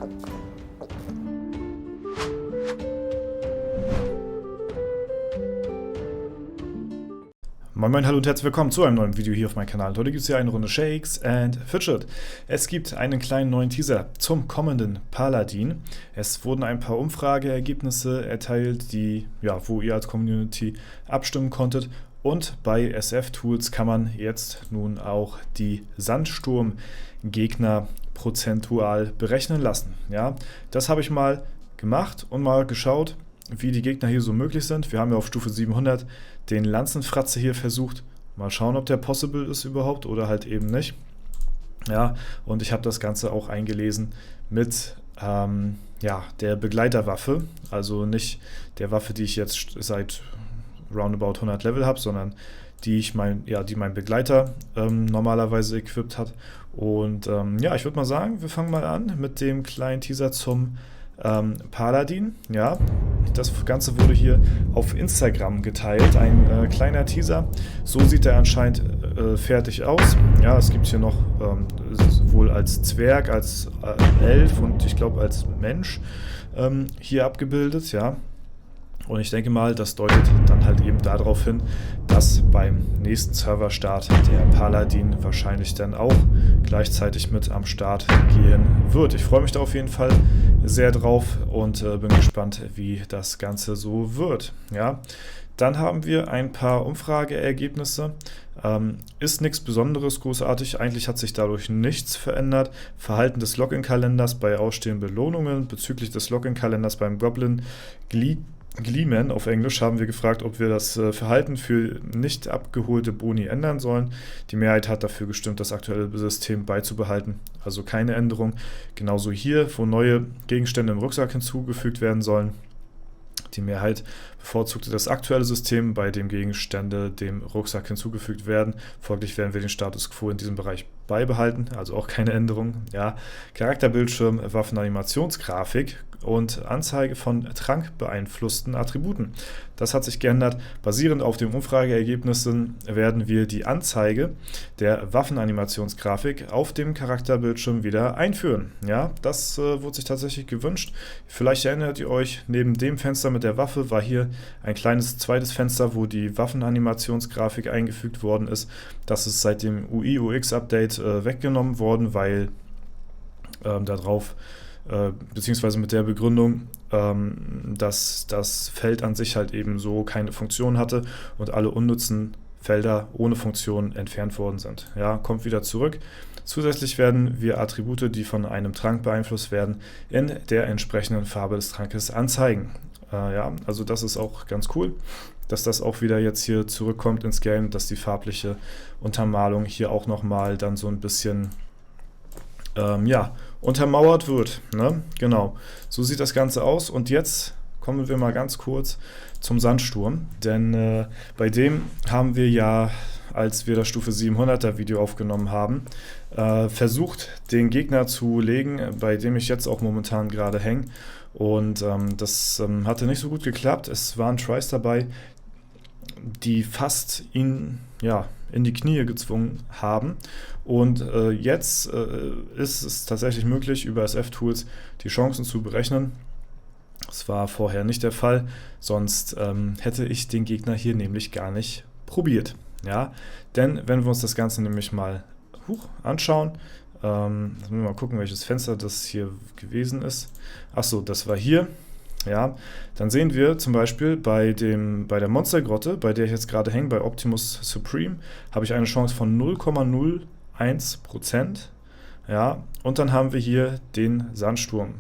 Moin Moin, hallo und herzlich willkommen zu einem neuen Video hier auf meinem Kanal. Heute gibt es hier eine Runde Shakes and Fidget. Es gibt einen kleinen neuen Teaser zum kommenden Paladin. Es wurden ein paar Umfrageergebnisse erteilt, wo ihr als Community abstimmen konntet. Und bei SF Tools kann man jetzt nun auch die Sandsturm-Gegner prozentual berechnen lassen. Ja, das habe ich mal gemacht und mal geschaut, wie die Gegner hier so möglich sind. Wir haben ja auf Stufe 700 den Lanzenfratze hier versucht. Mal schauen, ob der possible ist überhaupt oder halt eben nicht. Ja, und ich habe das Ganze auch eingelesen mit der Begleiterwaffe. Also nicht der Waffe, die ich jetzt seit roundabout 100 Level habe, sondern die mein Begleiter normalerweise equipped hat. Und ich würde mal sagen, wir fangen mal an mit dem kleinen Teaser zum Paladin. Ja, das Ganze wurde hier auf Instagram geteilt, ein kleiner Teaser. So sieht er anscheinend fertig aus. Ja, es gibt hier noch sowohl als Zwerg, als Elf und ich glaube als Mensch hier abgebildet, ja. Und ich denke mal, das deutet dann halt eben darauf hin, dass beim nächsten Serverstart der Paladin wahrscheinlich dann auch gleichzeitig mit am Start gehen wird. Ich freue mich da auf jeden Fall sehr drauf und bin gespannt, wie das Ganze so wird. Ja, dann haben wir ein paar Umfrageergebnisse. Ist nichts Besonderes großartig, eigentlich hat sich dadurch nichts verändert. Verhalten des Login-Kalenders bei ausstehenden Belohnungen bezüglich des Login-Kalenders beim Goblin Gleeman auf Englisch haben wir gefragt, ob wir das Verhalten für nicht abgeholte Boni ändern sollen. Die Mehrheit hat dafür gestimmt, das aktuelle System beizubehalten, also keine Änderung. Genauso hier, wo neue Gegenstände im Rucksack hinzugefügt werden sollen. Die Mehrheit bevorzugte das aktuelle System, bei dem Gegenstände dem Rucksack hinzugefügt werden. Folglich werden wir den Status quo in diesem Bereich beibehalten, also auch keine Änderung. Ja. Charakterbildschirm, Waffenanimationsgrafik und Anzeige von trankbeeinflussten Attributen. Das hat sich geändert. Basierend auf den Umfrageergebnissen werden wir die Anzeige der Waffenanimationsgrafik auf dem Charakterbildschirm wieder einführen. Ja, das wurde sich tatsächlich gewünscht. Vielleicht erinnert ihr euch, neben dem Fenster mit der Waffe war hier ein kleines zweites Fenster, wo die Waffenanimationsgrafik eingefügt worden ist. Das ist seit dem UI/UX-Update weggenommen worden, weil darauf beziehungsweise mit der Begründung, dass das Feld an sich halt eben so keine Funktion hatte und alle unnützen Felder ohne Funktion entfernt worden sind. Ja, kommt wieder zurück. Zusätzlich werden wir Attribute, die von einem Trank beeinflusst werden, in der entsprechenden Farbe des Trankes anzeigen. Also das ist auch ganz cool, dass das auch wieder jetzt hier zurückkommt ins Game, dass die farbliche Untermalung hier auch nochmal dann so ein bisschen untermauert wird. Ne? Genau, so sieht das Ganze aus. Und jetzt kommen wir mal ganz kurz zum Sandsturm, denn bei dem haben wir ja, als wir das Stufe 700er Video aufgenommen haben, versucht, den Gegner zu legen, bei dem ich jetzt auch momentan gerade hänge. Und das hatte nicht so gut geklappt. Es waren Tries dabei, die fast ihn in die Knie gezwungen haben. Und jetzt ist es tatsächlich möglich, über SF Tools die Chancen zu berechnen. Das war vorher nicht der Fall, sonst hätte ich den Gegner hier nämlich gar nicht probiert. Ja? Denn wenn wir uns das Ganze nämlich mal anschauen, müssen wir mal gucken, welches Fenster das hier gewesen ist. Achso, das war hier. Ja, dann sehen wir zum Beispiel bei der Monstergrotte, bei der ich jetzt gerade hänge, bei Optimus Supreme, habe ich eine Chance von 0,01%. Ja, und dann haben wir hier den Sandsturm.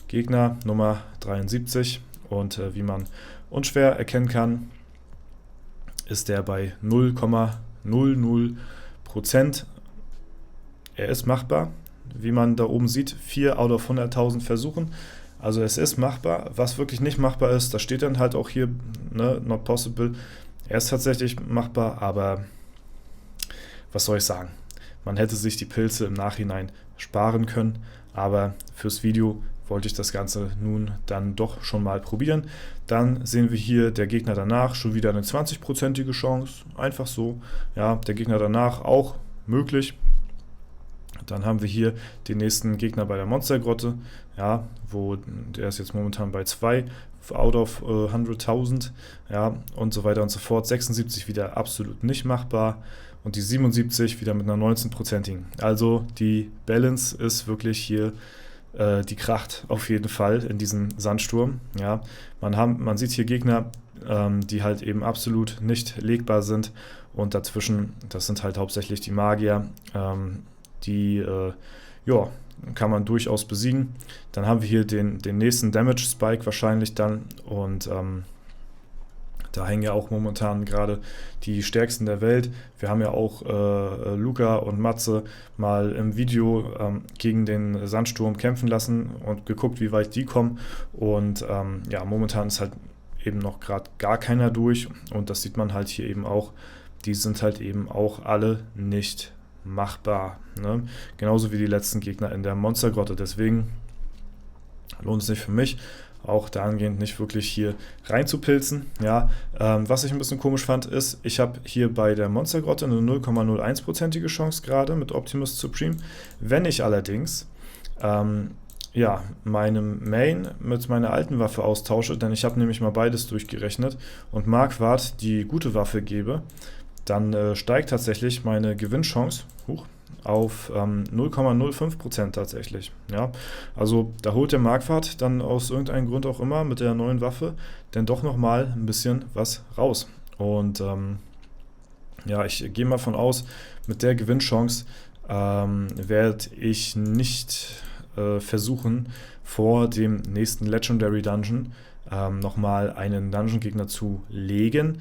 Gegner Nummer 73 und wie man unschwer erkennen kann, ist der bei 0,00%. Er ist machbar, wie man da oben sieht, 4 out of 100.000 Versuchen. Also es ist machbar. Was wirklich nicht machbar ist, das steht dann halt auch hier, ne, not possible. Er ist tatsächlich machbar, aber was soll ich sagen? Man hätte sich die Pilze im Nachhinein sparen können, aber fürs Video wollte ich das Ganze nun dann doch schon mal probieren. Dann sehen wir hier der Gegner danach, schon wieder eine 20%ige Chance, einfach so. Ja, der Gegner danach auch möglich. Dann haben wir hier den nächsten Gegner bei der Monstergrotte, ja, wo der ist jetzt momentan bei 2 out of 100.000, ja, und so weiter und so fort. 76 wieder absolut nicht machbar und die 77 wieder mit einer 19%igen. Also die Balance ist wirklich hier, die kracht auf jeden Fall in diesem Sandsturm. Ja. Man sieht hier Gegner, die halt eben absolut nicht legbar sind und dazwischen, das sind halt hauptsächlich die Magier, die kann man durchaus besiegen. Dann haben wir hier den nächsten Damage Spike wahrscheinlich dann und da hängen ja auch momentan gerade die Stärksten der Welt. Wir haben ja auch Luca und Matze mal im Video gegen den Sandsturm kämpfen lassen und geguckt, wie weit die kommen. Und ja, momentan ist halt eben noch gerade gar keiner durch. Und das sieht man halt hier eben auch. Die sind halt eben auch alle nicht machbar. Ne? Genauso wie die letzten Gegner in der Monstergrotte. Deswegen lohnt es sich für mich, auch dahingehend nicht wirklich hier reinzupilzen. Ja, was ich ein bisschen komisch fand, ist, ich habe hier bei der Monstergrotte eine 0,01%ige Chance gerade mit Optimus Supreme. Wenn ich allerdings ja, meinem Main mit meiner alten Waffe austausche, denn ich habe nämlich mal beides durchgerechnet und Marquardt die gute Waffe gebe, dann steigt tatsächlich meine Gewinnchance auf 0,05% tatsächlich. Ja? Also da holt der Marquardt dann aus irgendeinem Grund auch immer mit der neuen Waffe dann doch nochmal ein bisschen was raus. Und ja, ich gehe mal von aus, mit der Gewinnchance werde ich nicht versuchen, vor dem nächsten Legendary Dungeon nochmal einen Dungeon-Gegner zu legen.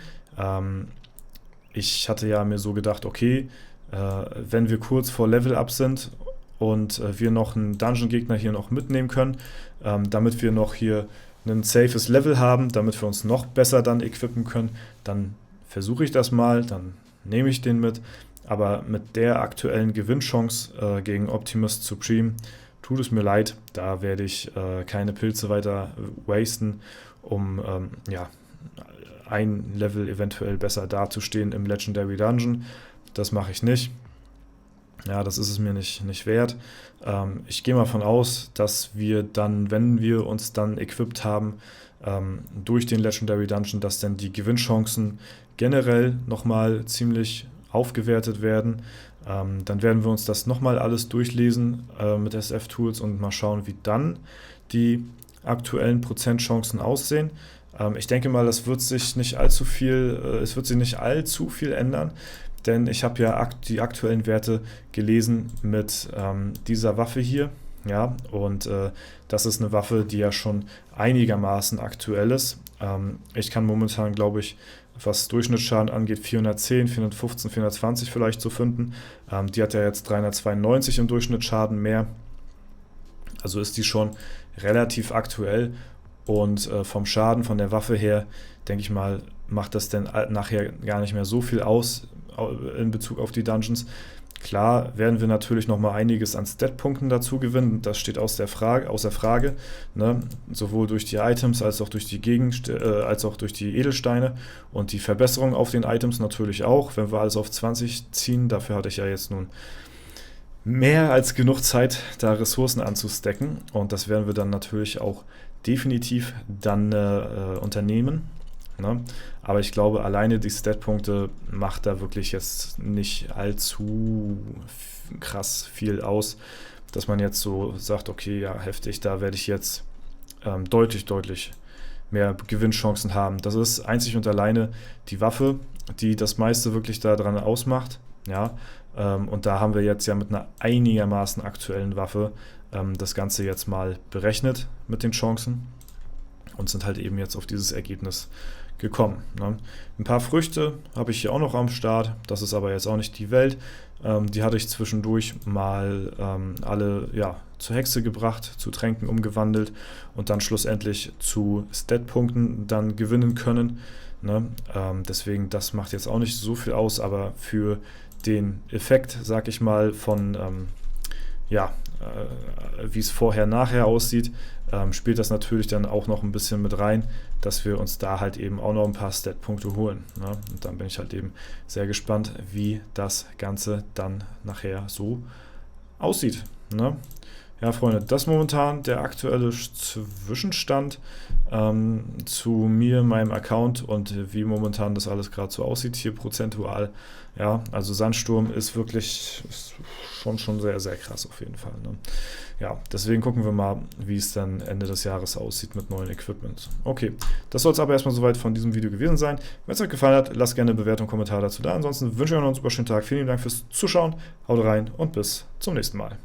Ich hatte ja mir so gedacht, okay, wenn wir kurz vor Level-Up sind und wir noch einen Dungeon-Gegner hier noch mitnehmen können, damit wir noch hier ein safes Level haben, damit wir uns noch besser dann equippen können, dann versuche ich das mal, dann nehme ich den mit. Aber mit der aktuellen Gewinnchance gegen Optimus Supreme tut es mir leid, da werde ich keine Pilze weiter wasten, um ja, ein Level eventuell besser dazustehen im Legendary Dungeon. Das mache ich nicht. Ja, das ist es mir nicht wert. Ich gehe mal von aus, dass wir dann, wenn wir uns dann equipped haben, durch den Legendary Dungeon, dass dann die Gewinnchancen generell nochmal ziemlich aufgewertet werden. Dann werden wir uns das nochmal alles durchlesen mit SF-Tools und mal schauen, wie dann die aktuellen Prozentchancen aussehen. Ich denke mal, es wird sich nicht allzu viel ändern, denn ich habe ja die aktuellen Werte gelesen mit dieser Waffe hier. Ja, und das ist eine Waffe, die ja schon einigermaßen aktuell ist. Ich kann momentan, glaube ich, was Durchschnittsschaden angeht, 410, 415, 420 vielleicht so finden. Die hat ja jetzt 392 im Durchschnittsschaden mehr. Also ist die schon relativ aktuell. Und vom Schaden von der Waffe her, denke ich mal, macht das dann nachher gar nicht mehr so viel aus in Bezug auf die Dungeons. Klar werden wir natürlich nochmal einiges an Stat-Punkten dazu gewinnen, das steht außer Frage, ne? Sowohl durch die Items als auch durch die als auch durch die Edelsteine und die Verbesserung auf den Items natürlich auch, wenn wir alles auf 20 ziehen. Dafür hatte ich ja jetzt nun mehr als genug Zeit, da Ressourcen anzustacken und das werden wir dann natürlich auch definitiv dann unternehmen. Ne? Aber ich glaube, alleine die Stat-Punkte macht da wirklich jetzt nicht allzu krass viel aus, dass man jetzt so sagt, okay, ja, heftig, da werde ich jetzt deutlich mehr Gewinnchancen haben. Das ist einzig und alleine die Waffe, die das meiste wirklich daran ausmacht. Ja? Und da haben wir jetzt ja mit einer einigermaßen aktuellen Waffe das Ganze jetzt mal berechnet mit den Chancen und sind halt eben jetzt auf dieses Ergebnis gekommen. Ne? Ein paar Früchte habe ich hier auch noch am Start, das ist aber jetzt auch nicht die Welt. Die hatte ich zwischendurch mal alle zur Hexe gebracht, zu Tränken umgewandelt und dann schlussendlich zu Stat-Punkten dann gewinnen können. Ne? Deswegen, das macht jetzt auch nicht so viel aus, aber für den Effekt, sag ich mal, von wie es vorher-nachher aussieht, spielt das natürlich dann auch noch ein bisschen mit rein, dass wir uns da halt eben auch noch ein paar Stat-Punkte holen. Ne? Und dann bin ich halt eben sehr gespannt, wie das Ganze dann nachher so aussieht. Ne? Ja, Freunde, das ist momentan der aktuelle Zwischenstand zu mir, meinem Account und wie momentan das alles gerade so aussieht hier prozentual. Ja, also Sandsturm ist wirklich schon sehr, sehr krass auf jeden Fall. Ne? Ja, deswegen gucken wir mal, wie es dann Ende des Jahres aussieht mit neuen Equipment. Okay, das soll es aber erstmal soweit von diesem Video gewesen sein. Wenn es euch gefallen hat, lasst gerne eine Bewertung, Kommentar dazu da. Ansonsten wünsche ich euch noch einen super schönen Tag. Vielen Dank fürs Zuschauen, haut rein und bis zum nächsten Mal.